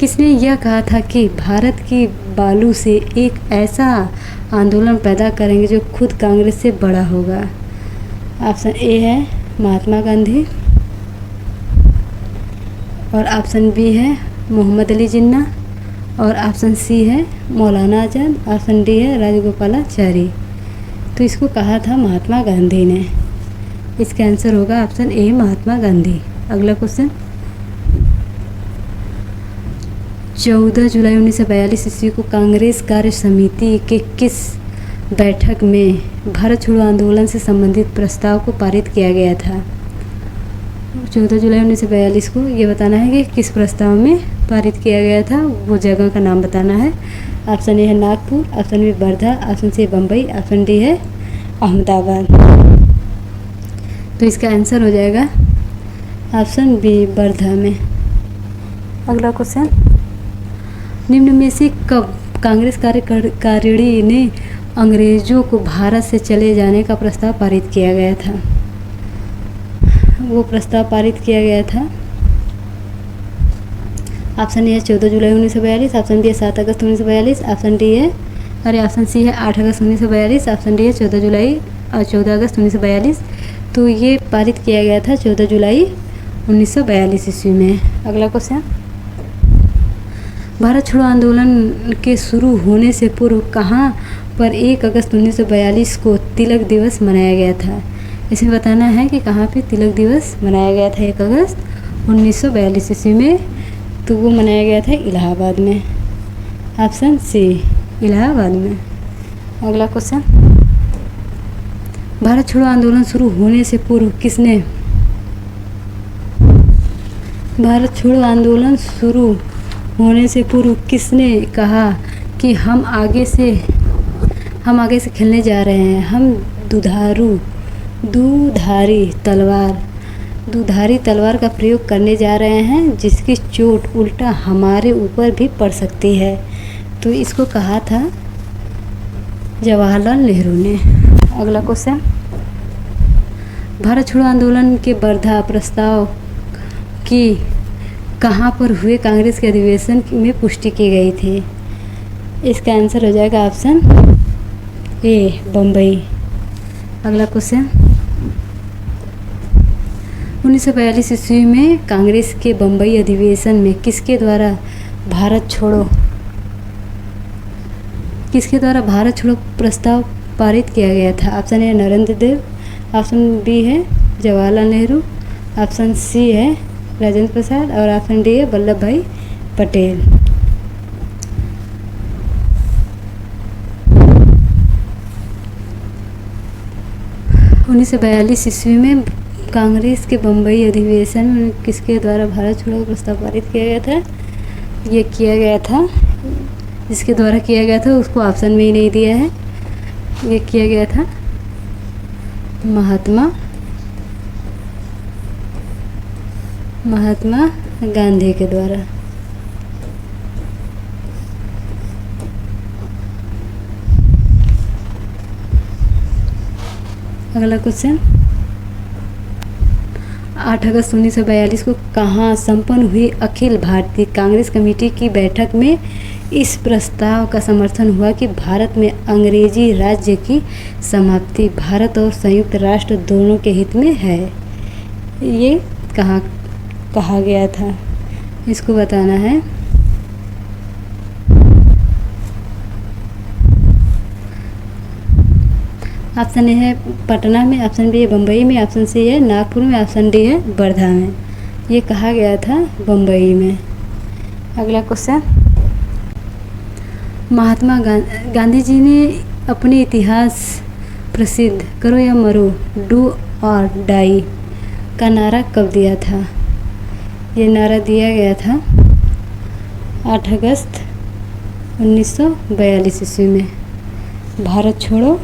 किसने यह कहा था कि भारत की बालू से एक ऐसा आंदोलन पैदा करेंगे जो खुद कांग्रेस से बड़ा होगा। ऑप्शन ए है महात्मा गांधी, और ऑप्शन बी है मोहम्मद अली जिन्ना, और ऑप्शन सी है मौलाना आज़ाद, ऑप्शन डी है राजगोपालाचारी। तो इसको कहा था महात्मा गांधी ने। इसका आंसर होगा ऑप्शन ए महात्मा गांधी। अगला क्वेश्चन, 14 जुलाई 1942 ईस्वी को कांग्रेस कार्य समिति के किस बैठक में भारत छोड़ो आंदोलन से संबंधित प्रस्ताव को पारित किया गया था? 14 जुलाई 1942 को ये बताना है कि किस प्रस्ताव में पारित किया गया था, वो जगह का नाम बताना है। ऑप्शन ए है Nagpur, option B Wardha, option C Bombay, option D है अहमदाबाद। तो इसका आंसर हो जाएगा ऑप्शन बी वर्धा में। अगला क्वेश्चन, निम्न में से कब कांग्रेस कार्यकारिणी ने अंग्रेजों को भारत से चले जाने का प्रस्ताव पारित किया गया था? वो प्रस्ताव पारित किया गया था, ऑप्शन ए है 14 जुलाई 1942, ऑप्शन बी है 7 अगस्त 1942, ऑप्शन डी है ऑप्शन सी है 8 अगस्त 1942, ऑप्शन डी है 14 अगस्त 1942। तो ये पारित किया गया था 14 जुलाई 1942 ईस्वी में। अगला क्वेश्चन, भारत छोड़ो आंदोलन के शुरू होने से पूर्व कहाँ पर 1 अगस्त 1942 को तिलक दिवस मनाया गया था? इसमें बताना है कि कहाँ पे तिलक दिवस मनाया गया था 1 अगस्त 1942 ईस्वी में। तो वो मनाया गया था इलाहाबाद में, ऑप्शन सी इलाहाबाद में। अगला क्वेश्चन, भारत छोड़ो आंदोलन शुरू होने से पूर्व किसने भारत छोड़ो आंदोलन शुरू होने से पूर्व किसने कहा कि हम आगे से खेलने जा रहे हैं, हम दुधारी तलवार का प्रयोग करने जा रहे हैं, जिसकी चोट उल्टा हमारे ऊपर भी पड़ सकती है। तो इसको कहा था जवाहरलाल नेहरू ने। अगला क्वेश्चन, भारत छोड़ो आंदोलन के वर्धा प्रस्ताव की कहाँ पर हुए कांग्रेस के अधिवेशन में पुष्टि की गई थी? इसका आंसर हो जाएगा ऑप्शन ए बम्बई। अगला क्वेश्चन, 1942 ईस्वी में कांग्रेस के बम्बई अधिवेशन में किसके द्वारा भारत छोड़ो प्रस्ताव पारित किया गया था? Option A Narendra Dev, option B है जवाहरलाल नेहरू, ऑप्शन सी है राजेंद्र प्रसाद और ऑप्शन डी है वल्लभ भाई पटेल। उन्नीस सौ 42 ईस्वी में कांग्रेस के बम्बई अधिवेशन में किसके द्वारा भारत छोड़ो प्रस्ताव पारित किया गया था? ये किया गया था, जिसके द्वारा किया गया था उसको ऑप्शन में ही नहीं दिया है। ये किया गया था महात्मा गांधी के द्वारा। अगला क्वेश्चन, 8 अगस्त 1942 को कहाँ संपन्न हुई अखिल भारतीय कांग्रेस कमेटी की बैठक में इस प्रस्ताव का समर्थन हुआ कि भारत में अंग्रेजी राज्य की समाप्ति भारत और संयुक्त राष्ट्र दोनों के हित में है? ये कहा गया था, इसको बताना है। ऑप्शन ए है पटना में, ऑप्शन बी है बम्बई में, ऑप्शन सी है नागपुर में, ऑप्शन डी है वर्धा में। ये कहा गया था बम्बई में। अगला क्वेश्चन, महात्मा गांधी जी ने अपने इतिहास प्रसिद्ध करो या मरो, डू और डाई का नारा कब दिया था? ये नारा दिया गया था 8 अगस्त 1942 ईस्वी में भारत छोड़ो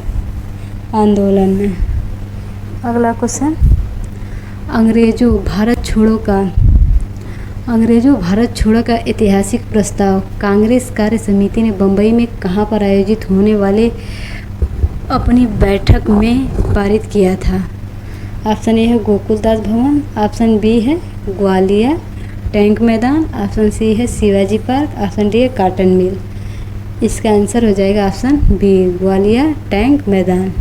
आंदोलन में। अगला क्वेश्चन, अंग्रेजों भारत छोड़ो का ऐतिहासिक प्रस्ताव कांग्रेस कार्य समिति ने बम्बई में कहाँ पर आयोजित होने वाले अपनी बैठक में पारित किया था? ऑप्शन ए है गोकुलदास भवन, ऑप्शन बी है ग्वालियर टैंक मैदान, ऑप्शन सी है शिवाजी पार्क, ऑप्शन डी है कॉटन मिल। इसका आंसर हो जाएगा ऑप्शन बी ग्वालियर टैंक मैदान।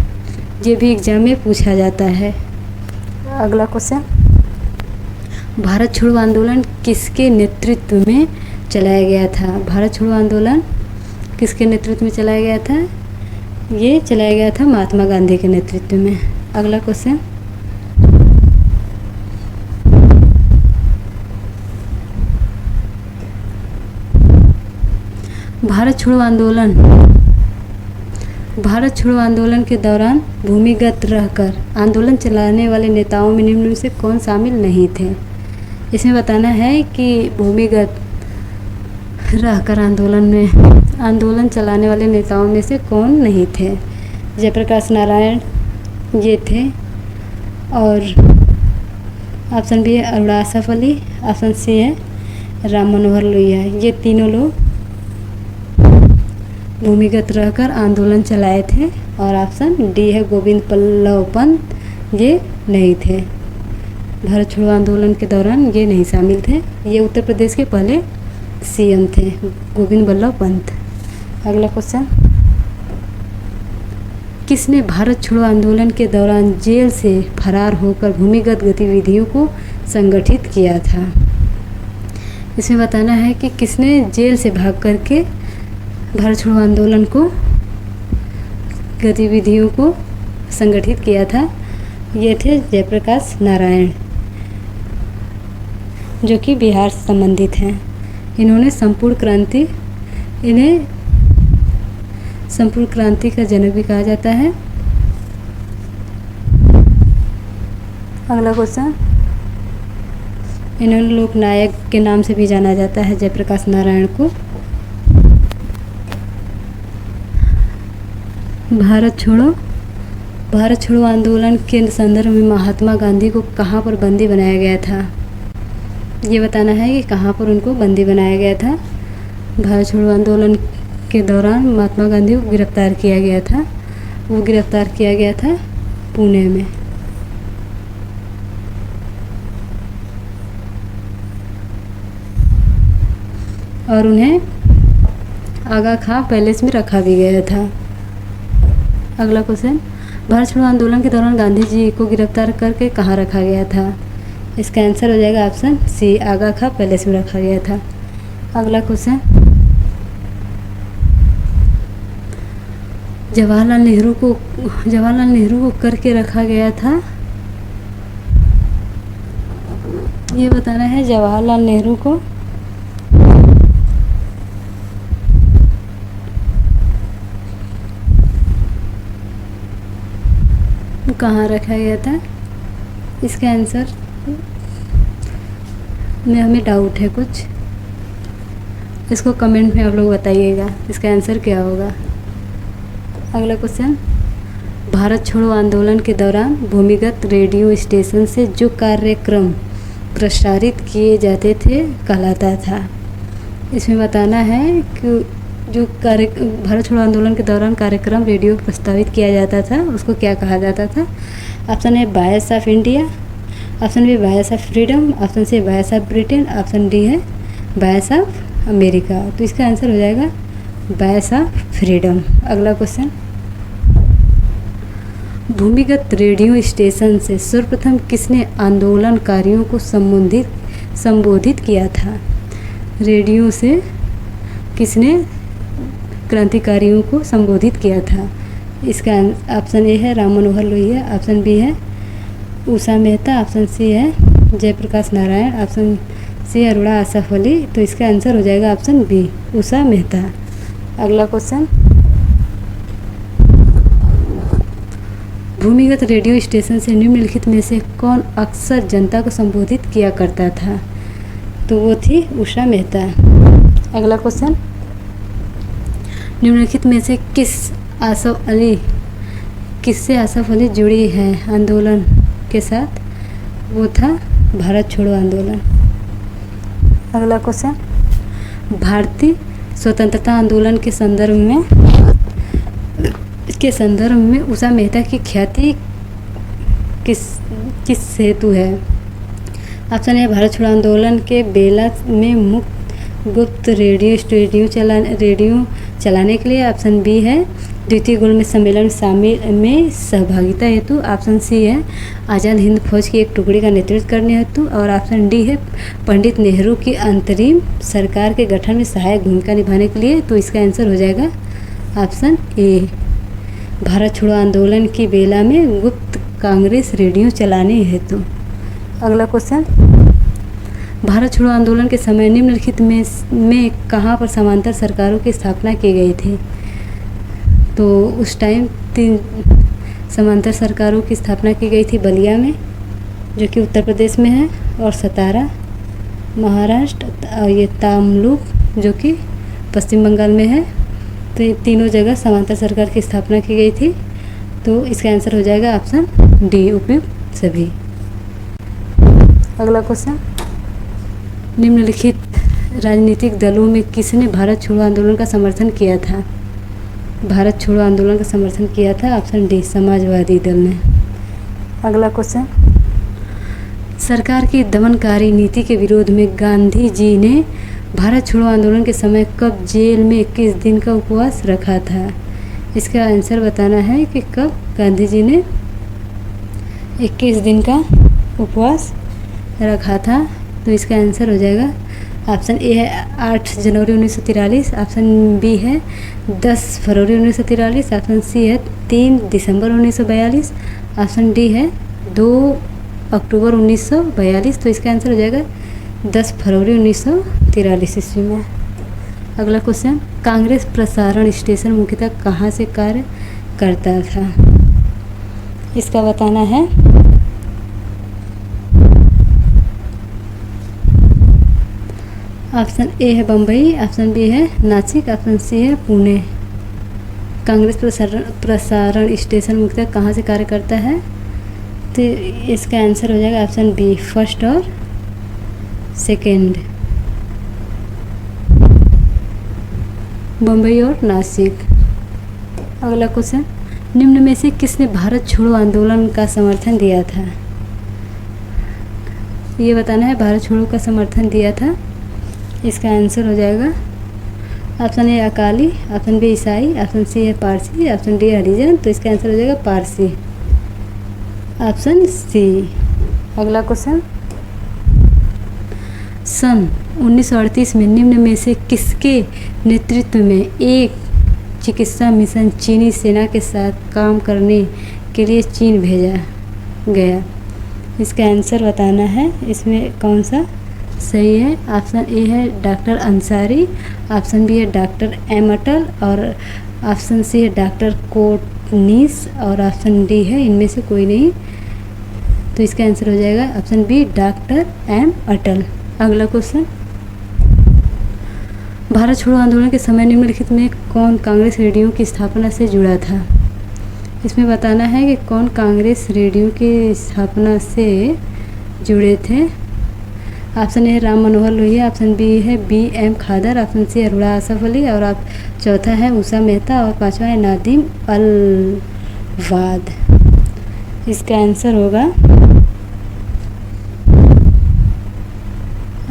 ये भी एग्जाम में पूछा जाता है। अगला क्वेश्चन, भारत छोड़ो आंदोलन किसके नेतृत्व में चलाया गया था? भारत छोड़ो आंदोलन किसके नेतृत्व में चलाया गया था? ये चलाया गया था महात्मा गांधी के नेतृत्व में। अगला क्वेश्चन, भारत छोड़ो आंदोलन के दौरान भूमिगत रहकर आंदोलन चलाने वाले नेताओं में निम्न में से कौन शामिल नहीं थे। इसमें बताना है कि भूमिगत रहकर आंदोलन चलाने वाले नेताओं में से कौन नहीं थे। जयप्रकाश नारायण ये थे, और ऑप्शन बी है अरुणा आसफ अली, ऑप्शन सी है राम मनोहर लोहिया। ये तीनों लोग भूमिगत रहकर आंदोलन चलाए थे। और ऑप्शन डी है गोविंद बल्लभ पंत, ये नहीं थे। भारत छोड़ो आंदोलन के दौरान ये नहीं शामिल थे। ये उत्तर प्रदेश के पहले सीएम थे, गोविंद बल्लभ पंत। अगला क्वेश्चन, किसने भारत छोड़ो आंदोलन के दौरान जेल से फरार होकर भूमिगत गतिविधियों को संगठित किया था। इसमें बताना है कि किसने जेल से भाग करके भारत छोड़ो आंदोलन को गतिविधियों को संगठित किया था। ये थे जयप्रकाश नारायण, जो कि बिहार से संबंधित हैं। इन्हें संपूर्ण क्रांति का जनक भी कहा जाता है। अगला क्वेश्चन, इन्होंने लोकनायक के नाम से भी जाना जाता है जयप्रकाश नारायण को। भारत छोड़ो आंदोलन के संदर्भ में महात्मा गांधी को कहाँ पर बंदी बनाया गया था। ये बताना है कि कहाँ पर उनको बंदी बनाया गया था। भारत छोड़ो आंदोलन के दौरान महात्मा गांधी को गिरफ्तार किया गया था। वो गिरफ्तार किया गया था पुणे में। और उन्हें आगा खां पैलेस में रखा भी गया था। अगला क्वेश्चन, भारत छोड़ो आंदोलन के दौरान गांधी जी को गिरफ्तार करके कहाँ रखा गया था। इसका आंसर हो जाएगा ऑप्शन सी, आगा खां पैलेस में रखा गया था। अगला क्वेश्चन, जवाहरलाल नेहरू को करके रखा गया था। ये बताना है जवाहरलाल नेहरू को कहाँ रखा गया था। इसका आंसर में हमें डाउट है कुछ, इसको कमेंट में आप लोग बताइएगा इसका आंसर क्या होगा। अगला क्वेश्चन, भारत छोड़ो आंदोलन के दौरान भूमिगत रेडियो स्टेशन से जो कार्यक्रम प्रसारित किए जाते थे कहलाता था। इसमें बताना है कि जो भारत छोड़ो आंदोलन के दौरान कार्यक्रम रेडियो प्रस्तावित किया जाता था उसको क्या कहा जाता था। ऑप्शन है voice of India, option B voice of freedom, option C voice of Britain, option D है वॉइस ऑफ अमेरिका। तो इसका आंसर हो जाएगा वॉइस ऑफ फ्रीडम। अगला क्वेश्चन, भूमिगत रेडियो स्टेशन से सर्वप्रथम किसने आंदोलनकारियों को संबोधित किया था। रेडियो से किसने क्रांतिकारियों को संबोधित किया था। इसका ऑप्शन ए है राम मनोहर लोहिया, ऑप्शन बी है उषा मेहता, ऑप्शन सी है जयप्रकाश नारायण, ऑप्शन सी अरुणा आसफ अली। तो इसका आंसर हो जाएगा ऑप्शन बी, उषा मेहता। अगला क्वेश्चन, भूमिगत रेडियो स्टेशन से निम्नलिखित में से कौन अक्सर जनता को संबोधित किया करता था। तो वो थी उषा मेहता। अगला क्वेश्चन, निम्नलिखित में से किससे आसफ अली जुड़ी है आंदोलन के साथ। वो था भारत छोड़ो आंदोलन। अगला क्वेश्चन, भारतीय स्वतंत्रता आंदोलन के संदर्भ में उषा मेहता की ख्याति किस हेतु है। ऑप्शन ए भारत छोड़ो आंदोलन के बेला में गुप्त रेडियो चलाने के लिए, ऑप्शन बी है द्वितीय गोलमेज सम्मेलन में सहभागिता हेतु, ऑप्शन सी है आज़ाद हिंद फौज की एक टुकड़ी का नेतृत्व करने हेतु, और ऑप्शन डी है पंडित नेहरू की अंतरिम सरकार के गठन में सहायक भूमिका निभाने के लिए। तो इसका आंसर हो जाएगा ऑप्शन ए, भारत छोड़ो आंदोलन की बेला में गुप्त कांग्रेस रेडियो चलाने हेतु। अगला क्वेश्चन, भारत छोड़ो आंदोलन के समय निम्नलिखित में कहाँ पर समांतर सरकारों की स्थापना की गई थी? तो उस टाइम 3 समांतर सरकारों की स्थापना की गई थी। बलिया में, जो कि उत्तर प्रदेश में है, और सतारा महाराष्ट्र, और ये तामलुक जो कि पश्चिम बंगाल में है। तो ये तीनों जगह समांतर सरकार की स्थापना की गई थी। तो इसका आंसर हो जाएगा ऑप्शन डी, उपयुक्त सभी। अगला क्वेश्चन, निम्नलिखित राजनीतिक दलों में किसने भारत छोड़ो आंदोलन का समर्थन किया था? भारत छोड़ो आंदोलन का समर्थन किया था, ऑप्शन डी, समाजवादी दल ने। अगला क्वेश्चन, सरकार की दमनकारी नीति के विरोध में गांधी जी ने भारत छोड़ो आंदोलन के समय कब जेल में 21 दिन का उपवास रखा था? इसका आंसर बताना है कि कब गांधी जी ने 21 दिन का उपवास रखा था। तो इसका आंसर हो जाएगा ऑप्शन ए है 8 जनवरी 1943, ऑप्शन बी है 10 फरवरी 1943, ऑप्शन सी है 3 दिसंबर 1942, ऑप्शन डी है 2 अक्टूबर 1942। तो इसका आंसर हो जाएगा 10 फरवरी 1943 ईस्वी में। अगला क्वेश्चन, कांग्रेस प्रसारण स्टेशन मुख्यतः कहाँ से कार्य करता था? इसका बताना है ऑप्शन ए है बम्बई, ऑप्शन बी है नासिक, ऑप्शन सी है पुणे। कांग्रेस प्रसारण स्टेशन मुख्यतः कहाँ से कार्य करता है? तो इसका आंसर हो जाएगा ऑप्शन बी, फर्स्ट और सेकेंड, बम्बई और नासिक। अगला क्वेश्चन, निम्न में से किसने भारत छोड़ो आंदोलन का समर्थन दिया था? ये बताना है भारत छोड़ो का समर्थन दिया था। इसका आंसर हो जाएगा option A Akali, option B ईसाई, ऑप्शन सी है पारसी, ऑप्शन डी हरिजन। तो इसका आंसर हो जाएगा पारसी, ऑप्शन सी। अगला क्वेश्चन, सन 1938 में निम्न में से किसके नेतृत्व में एक चिकित्सा मिशन चीनी सेना के साथ काम करने के लिए चीन भेजा गया? इसका आंसर बताना है, इसमें कौन सा सही है। ऑप्शन ए है डॉक्टर अंसारी, ऑप्शन बी है डॉक्टर एम अटल, और ऑप्शन सी है डॉक्टर कोटनीस, और ऑप्शन डी है इनमें से कोई नहीं। तो इसका आंसर हो जाएगा ऑप्शन बी, डॉक्टर एम अटल। अगला क्वेश्चन, भारत छोड़ो आंदोलन के समय निम्नलिखित में कौन कांग्रेस रेडियो की स्थापना से जुड़ा था? इसमें बताना है कि कौन कांग्रेस रेडियो की स्थापना से जुड़े थे। ऑप्शन ए है राम मनोहर लोहिया, ऑप्शन बी है बी एम खादर, ऑप्शन सी है अरुणा आसफ अली, और आप चौथा है उषा मेहता, और पांचवा है नादिम अलवाद। इसका आंसर होगा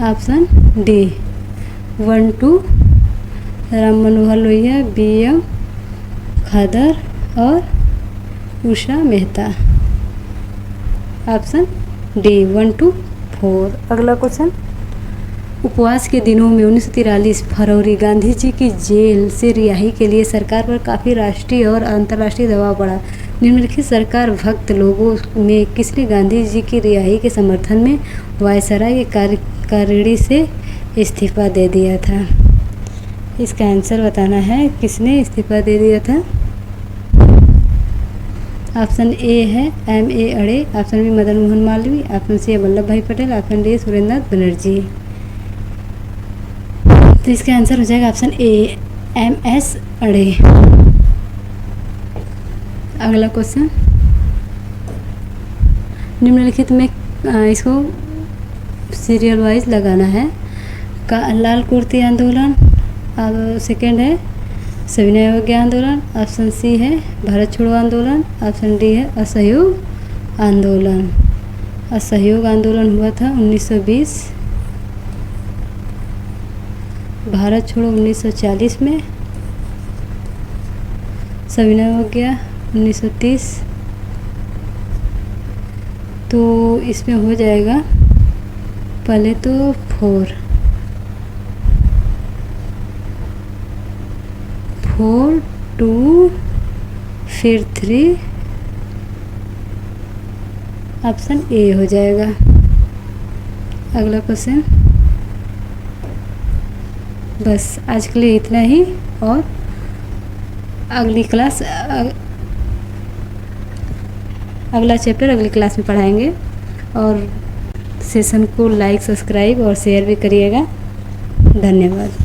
option D, 1 2, Ram Manohar Lohia, B M खादर और उषा मेहता। Option D, 1 2 4। अगला क्वेश्चन, उपवास के दिनों में 1943 फरवरी गांधी जी की जेल से रिहाई के लिए सरकार पर काफ़ी राष्ट्रीय और अंतर्राष्ट्रीय दबाव पड़ा। निम्नलिखित सरकार भक्त लोगों में किसने गांधी जी की रिहाई के समर्थन में वायसराय के कार्यकारिणी से इस्तीफा दे दिया था? इसका आंसर बताना है, किसने इस्तीफा दे दिया था। ऑप्शन ए है M A Aney, option B Madan Mohan Malviya, option C है वल्लभ भाई पटेल, ऑप्शन डी सुरेंद्रनाथ बनर्जी। तो इसका आंसर हो जाएगा ऑप्शन ए, एम एस अड़े। अगला क्वेश्चन, निम्नलिखित में इसको सीरियल वाइज लगाना है। लाल कुर्ती आंदोलन, अब सेकेंड है सविनय अवज्ञा आंदोलन, ऑप्शन सी है भारत छोड़ो आंदोलन, ऑप्शन डी है असहयोग आंदोलन। असहयोग आंदोलन हुआ था 1920, भारत छोड़ो 1940 में, सविनय अवज्ञा 1930। तो इसमें हो जाएगा पहले तो 4 2 फिर 3 ऑप्शन ए हो जाएगा। अगला क्वेश्चन। बस आज के लिए इतना ही, और अगली क्लास अगला चैप्टर अगली क्लास में पढ़ाएंगे। और सेशन को लाइक, सब्सक्राइब और शेयर भी करिएगा। धन्यवाद।